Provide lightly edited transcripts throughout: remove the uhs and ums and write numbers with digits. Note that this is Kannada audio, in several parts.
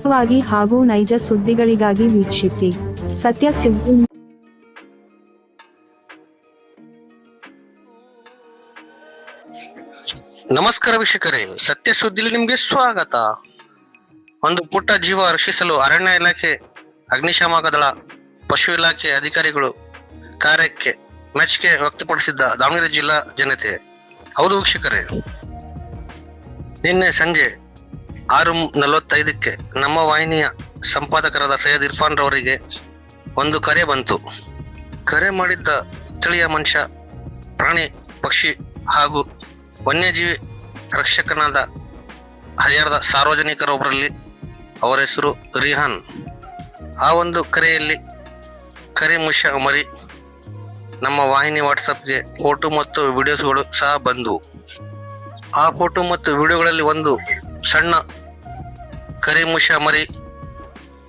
ಖಚಿತವಾಗಿ ಹಾಗೂ ನೈಜ ಸುದ್ದಿಗಳಿಗಾಗಿ ವೀಕ್ಷಿಸಿ ಸತ್ಯ ಸುದ್ದಿ. ನಮಸ್ಕಾರ ವೀಕ್ಷಕರೇ, ಸತ್ಯ ಸುದ್ದಿಲಿ ನಿಮ್ಗೆ ಸ್ವಾಗತ. ಒಂದು ಪುಟ್ಟ ಜೀವ ರಕ್ಷಿಸಲು ಅರಣ್ಯ ಇಲಾಖೆ, ಅಗ್ನಿಶಾಮಕ ದಳ, ಪಶು ಇಲಾಖೆ ಅಧಿಕಾರಿಗಳು ಕಾರ್ಯಕ್ಕೆ ಮೆಚ್ಚುಗೆ ವ್ಯಕ್ತಪಡಿಸಿದ್ದ ದಾವಣಗೆರೆ ಜಿಲ್ಲಾ ಜನತೆ. ಹೌದು ವೀಕ್ಷಕರೇ, ನಿನ್ನೆ ಸಂಜೆ 6:45ಕ್ಕೆ ನಮ್ಮ ವಾಹಿನಿಯ ಸಂಪಾದಕರಾದ ಸೈಯದ್ ಇರ್ಫಾನ್ ರವರಿಗೆ ಒಂದು ಕರೆ ಬಂತು. ಕರೆ ಮಾಡಿದ್ದ ಸ್ಥಳೀಯ ಮನುಷ್ಯ, ಪ್ರಾಣಿ, ಪಕ್ಷಿ ಹಾಗೂ ವನ್ಯಜೀವಿ ರಕ್ಷಕನಾದ ಹರಿಹರದ ಸಾರ್ವಜನಿಕರೊಬ್ಬರಲ್ಲಿ. ಅವರ ಹೆಸರು ರಿಹಾನ್. ಆ ಒಂದು ಕರೆಯಲ್ಲಿ ಕರಿಮುಷ ಮರಿ ನಮ್ಮ ವಾಹಿನಿ ವಾಟ್ಸಪ್ಗೆ ಫೋಟೋ ಮತ್ತು ವಿಡಿಯೋಸ್ಗಳು ಸಹ ಬಂದವು. ಆ ಫೋಟೋ ಮತ್ತು ವಿಡಿಯೋಗಳಲ್ಲಿ ಒಂದು ಸಣ್ಣ ಕರಿಮುಷ ಮರಿ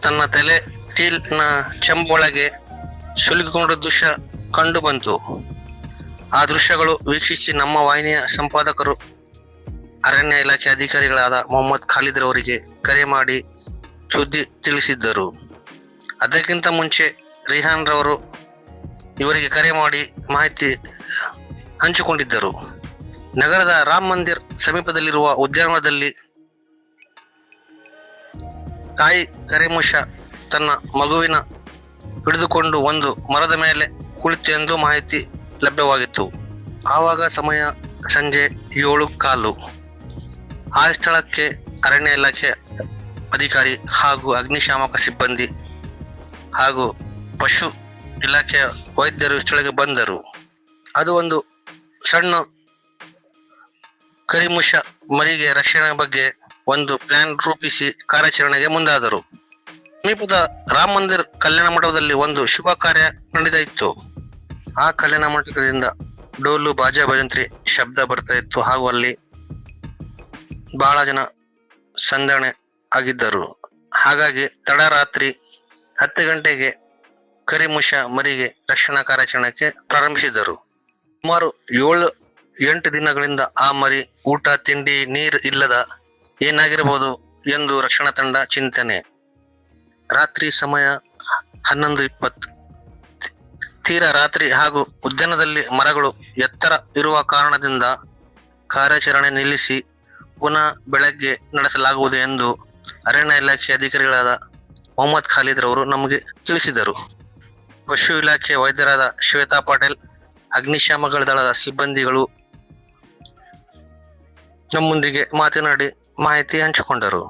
ತನ್ನ ತಲೆ ಸ್ಟೀಲ್ನ ಚೆಂಬೊಳಗೆ ಸುಲಗಿಕೊಂಡ ದೃಶ್ಯ ಕಂಡು ಬಂತು. ಆ ದೃಶ್ಯಗಳು ವೀಕ್ಷಿಸಿ ನಮ್ಮ ವಾಹಿನಿಯ ಸಂಪಾದಕರು, ಅರಣ್ಯ ಇಲಾಖೆ ಅಧಿಕಾರಿಗಳಾದ ಮೊಹಮ್ಮದ್ ಖಾಲಿದ್ ರವರಿಗೆ ಕರೆ ಮಾಡಿ ಸುದ್ದಿ ತಿಳಿಸಿದ್ದರು. ಅದಕ್ಕಿಂತ ಮುಂಚೆ ರಿಹಾನ್ ರವರು ಇವರಿಗೆ ಕರೆ ಮಾಡಿ ಮಾಹಿತಿ ಹಂಚಿಕೊಂಡಿದ್ದರು. ನಗರದ ರಾಮ್ ಮಂದಿರ್ ಸಮೀಪದಲ್ಲಿರುವ ಉದ್ಯಾನವನದಲ್ಲಿ ತಾಯಿ ಕರಿಮುಷ ತನ್ನ ಮಗುವಿನ ಹಿಡಿದುಕೊಂಡು ಒಂದು ಮರದ ಮೇಲೆ ಕುಳಿತು ಎಂದು ಮಾಹಿತಿ ಲಭ್ಯವಾಗಿತ್ತು. ಆವಾಗ ಸಮಯ ಸಂಜೆ 7:15. ಆ ಸ್ಥಳಕ್ಕೆ ಅರಣ್ಯ ಇಲಾಖೆ ಅಧಿಕಾರಿ ಹಾಗೂ ಅಗ್ನಿಶಾಮಕ ಸಿಬ್ಬಂದಿ ಹಾಗೂ ಪಶು ಇಲಾಖೆಯ ವೈದ್ಯರು ಸ್ಥಳಕ್ಕೆ ಬಂದರು. ಅದು ಒಂದು ಸಣ್ಣ ಕರಿಮುಷ ಮರಿಗೆ ರಕ್ಷಣೆ ಬಗ್ಗೆ ಒಂದು ಪ್ಲಾನ್ ರೂಪಿಸಿ ಕಾರ್ಯಾಚರಣೆಗೆ ಮುಂದಾದರು. ಸಮೀಪದ ರಾಮ ಮಂದಿರ್ ಕಲ್ಯಾಣ ಮಂಟಪದಲ್ಲಿ ಒಂದು ಶುಭ ಕಾರ್ಯ ನಡೆದಿತ್ತು. ಆ ಕಲ್ಯಾಣ ಮಂಟಪದಿಂದ ಡೋಲು, ಬಾಜಾ, ಭಜಂತ್ರಿ ಶಬ್ದ ಬರ್ತಾ ಇತ್ತು ಹಾಗೂ ಅಲ್ಲಿ ಬಹಳ ಜನ ಸಂದಣೆ ಆಗಿದ್ದರು. ಹಾಗಾಗಿ ತಡರಾತ್ರಿ 10 ಗಂಟೆಗೆ ಕರಿಮುಷ ಮರಿಗೆ ರಕ್ಷಣಾ ಕಾರ್ಯಾಚರಣೆಗೆ ಪ್ರಾರಂಭಿಸಿದರು. ಸುಮಾರು 7-8 ದಿನಗಳಿಂದ ಆ ಮರಿ ಊಟ, ತಿಂಡಿ, ನೀರು ಇಲ್ಲದ ಏನಾಗಿರಬಹುದು ಎಂದು ರಕ್ಷಣಾ ತಂಡ ಚಿಂತನೆ. ರಾತ್ರಿ ಸಮಯ 11:20. ತೀರಾ ರಾತ್ರಿ ಹಾಗೂ ಉದ್ಯಾನದಲ್ಲಿ ಮರಗಳು ಎತ್ತರ ಇರುವ ಕಾರಣದಿಂದ ಕಾರ್ಯಾಚರಣೆ ನಿಲ್ಲಿಸಿ ಪುನಃ ಬೆಳಗ್ಗೆ ನಡೆಸಲಾಗುವುದು ಎಂದು ಅರಣ್ಯ ಇಲಾಖೆ ಅಧಿಕಾರಿಗಳಾದ ಮೊಹಮ್ಮದ್ ಖಾಲಿದ್ ರವರು ನಮಗೆ ತಿಳಿಸಿದರು. ಪಶು ಇಲಾಖೆ ವೈದ್ಯರಾದ ಶ್ವೇತಾ ಪಾಟೀಲ್, ಅಗ್ನಿಶಾಮಕ ದಳದ ಸಿಬ್ಬಂದಿಗಳು ನಮ್ಮೊಂದಿಗೆ ಮಾತನಾಡಿ ಮಾಹಿತಿ ಹಂಚಿಕೊಂಡರು.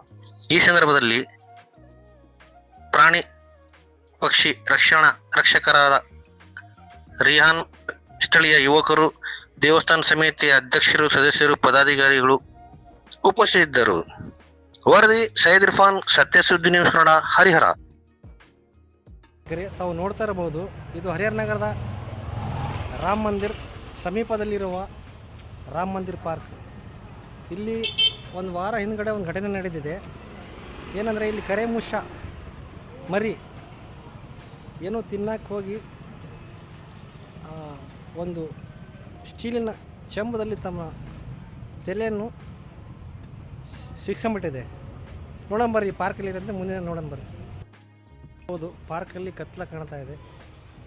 ಈ ಸಂದರ್ಭದಲ್ಲಿ ಪ್ರಾಣಿ ಪಕ್ಷಿ ರಕ್ಷಕರಾದ ರಿಹಾನ್, ಸ್ಥಳೀಯ ಯುವಕರು, ದೇವಸ್ಥಾನ ಸಮಿತಿಯ ಅಧ್ಯಕ್ಷರು, ಸದಸ್ಯರು, ಪದಾಧಿಕಾರಿಗಳು ಉಪಸ್ಥಿತರಿದ್ದರು. ವರದಿ ಸೈಯದ್ ಇರ್ಫಾನ್, ಸತ್ಯ ಸುದ್ದಿ ನ್ಯೂಸ್ ಕನ್ನಡ, ಹರಿಹರ. ತಾವು ನೋಡ್ತಾ ಇರಬಹುದು, ಇದು ಹರಿಹರ ನಗರದ ರಾಮ್ ಮಂದಿರ್ ಸಮೀಪದಲ್ಲಿರುವ ರಾಮ್ ಮಂದಿರ್ ಪಾರ್ಕ್. ಇಲ್ಲಿ ಒಂದು ವಾರ ಹಿಂದ್ಗಡೆ ಒಂದು ಘಟನೆ ನಡೆದಿದೆ. ಏನಂದರೆ, ಇಲ್ಲಿ ಕರಿಮುಷ ಮರಿ ಏನೋ ತಿನ್ನಕ್ಕೆ ಹೋಗಿ ಒಂದು ಸ್ಟೀಲಿನ ಚೆಂಬದಲ್ಲಿ ತಮ್ಮ ತಲೆಯನ್ನು ಸಿಕ್ಕೊಂಬಿಟ್ಟಿದೆ. ನೋಡಂಬರ್ರಿ, ಪಾರ್ಕಲ್ಲಿ ಇರೋಂತೆ ಮುಂದೆ ನೋಡಂಬರ್ರಿ. ಹೌದು, ಪಾರ್ಕಲ್ಲಿ ಕತ್ಲ ಕಾಣ್ತಾ ಇದೆ.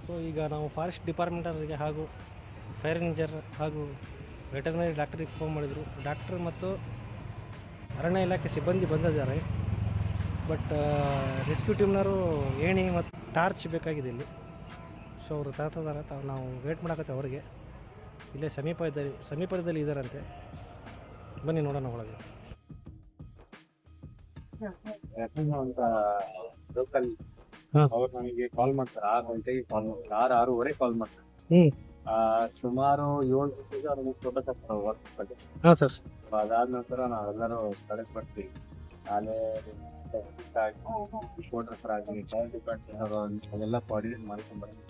ಸೊ ಈಗ ನಾವು ಫಾರೆಸ್ಟ್ ಡಿಪಾರ್ಟ್ಮೆಂಟವರಿಗೆ ಹಾಗೂ ಫೈರ್ ಇಂಜರ್ ಹಾಗೂ ವೆಟರ್ನರಿ ಡಾಕ್ಟರಿಗೆ ಫೋನ್ ಮಾಡಿದರು. ಡಾಕ್ಟರ್ ಮತ್ತು ಅರಣ್ಯ ಇಲಾಖೆ ಸಿಬ್ಬಂದಿ ಬಂದಿದ್ದಾರೆ. ಬಟ್ ರೆಸ್ಕ್ಯೂ ಟೀಮ್ನವರು ಏಣಿ ಮತ್ತು ಟಾರ್ಚ್ ಬೇಕಾಗಿದೆ ಇಲ್ಲಿ. ಸೊ ಅವರು ತರ್ತಿದ್ದಾರೆ. ನಾವು ವೇಟ್ ಮಾಡಕತ್ತೆ ಅವರಿಗೆ. ಇಲ್ಲೇ ಸಮೀಪದಲ್ಲಿ ಇದ್ದಾರಂತೆ. ಬನ್ನಿ ನೋಡೋಣ ಒಳಗೆ. ಅವ್ರು ನನಗೆ ಕಾಲ್ ಮಾಡ್ತಾರೆ, 6 ಗಂಟೆಗೆ ಕಾಲ್ ಮಾಡ್ತಾರೆ, 6:30 ಕಾಲ್ ಮಾಡ್ತಾರೆ. ಸುಮಾರು 7 ಗಂಟೆಗೆ ಅವ್ರಿಗೆ ಫೋಟೋ ತರ್ತಾರೆ ವರ್ಕ್ ಬಗ್ಗೆ. ಹಾಂ ಸರ್. ಅದಾದ ನಂತರ ನಾವೆಲ್ಲರೂ ಸ್ಥಳಕ್ಕೆ ಬರ್ತೀವಿ. ನಾಳೆ ಫೋಟೋಗ್ರಾಫರ್ ಆಗಲಿ, ಫೈರ್ ಡಿಪಾರ್ಟ್ಮೆಂಟ್ ಅದೆಲ್ಲ ಕೋಆರ್ಡಿನೇಟ್ ಮಾಡ್ಕೊಂಡ್ಬರ್ತೀವಿ.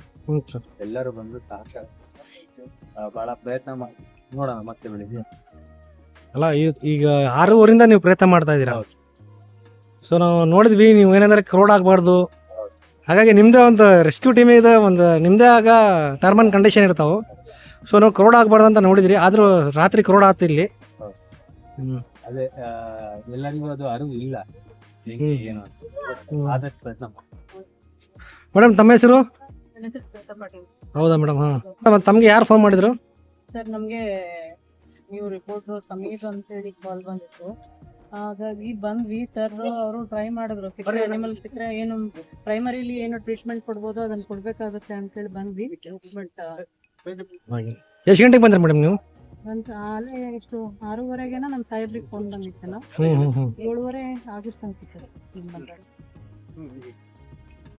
ಎಲ್ಲರೂ ಬಂದು ಸಹಕಾರ ಬಹಳ ಪ್ರಯತ್ನ ಮಾಡಿ ನೋಡೋಣ ಮತ್ತೆ ಬೆಳಿಗ್ಗೆ. ಅಲ್ಲ, ಈಗ 6:30ರಿಂದ ನೀವು ಪ್ರಯತ್ನ ಮಾಡ್ತಾ ಇದ್ದೀರಾ? ಸೊ ನಾವು ನೋಡಿದ್ವಿ, ನೀವು ಏನಂದ್ರೆ ಕ್ರೌಡ್ ಆಗಬಾರ್ದು, ಹಾಗಾಗಿ ನಿಮ್ಮದೇ ಒಂದು ರೆಸ್ಕ್ಯೂ ಟೀಮ್ ಇದೆ, ಒಂದು ನಿಮ್ಮದೇ ಆಗ ಟರ್ಮ್ ಆ್ಯಂಡ್ ಕಂಡೀಷನ್ ಇರ್ತಾವೆ. ಸೊ ನಾವು ಕ್ರೌಡ್ ಆಗಬಾರ್ದು ಅಂತ ನೋಡಿದ್ರಿ, ಆದರೂ ರಾತ್ರಿ ಕ್ರೌಡ್ ಆಗ್ತಿಲ್ಲಿ. ಅದೇ ಎಲ್ಲರಿಗೂ ಅದು ಅರಿವು ಇಲ್ಲ. ಹೆಂಗೆ ಏನು ಅಂತ. ಆದಷ್ಟು ಪ್ರಯತ್ನ ಮಾಡಿ. ಮೇಡಮ್ ತಮ್ಮ ಹೆಸರು? ನನ್ನ ಹೆಸರು ಶ್ವೇತಾ ಪಾಟೀಲ್. ಹೌದಾ ಮೇಡಮ್? ಹಾಂ ತಮಗೆ ಯಾರು ಫೋನ್ ಮಾಡಿದ್ರು? ಸರ್ ನಮಗೆ ನೀವು ರಿಪೋರ್ಟರ್ ಸಮೀರ್ ಅಂತೇಳಿ ಕಾಲ್ ಬಂದಿತ್ತು, ಹಾಗಾಗಿ ಬಂದ್ವಿ. ಸರ್ ಅವರು ಟ್ರೈ ಮಾಡಿದ್ರು, ಸಿಕ್ಕರೆ ಅನಿಮಲ್ ಸಿಕ್ಕರೆ ಏನು ಪ್ರೈಮರಿಲಿ ಏನು ಟ್ರೀಟ್ಮೆಂಟ್ ಕೊಡ್ಬೋದು ಅದನ್ನ ಕೊಡ್ಬೇಕಾಗುತ್ತೆ ಅಂತೇಳಿ ಬಂದ್ವಿ. ಬಟ್ ಎಷ್ಟು ಗಂಟೆಗೆ ಬಂದ್ರಿ ಮೇಡಮ್ ನೀವು? ಅಲ್ಲೇ ಎಷ್ಟು 6:30ಗೆನ ನಮ್ಮ ಸಾಹೇಬ್ರಿಗೆ ಫೋನ್ ಬಂದಿತ್ತಲ್ಲ, 7:30 ಆಗುತ್ತೆ ಅನ್ಸುತ್ತೆ ಈಗ ಬಂದಾಗ.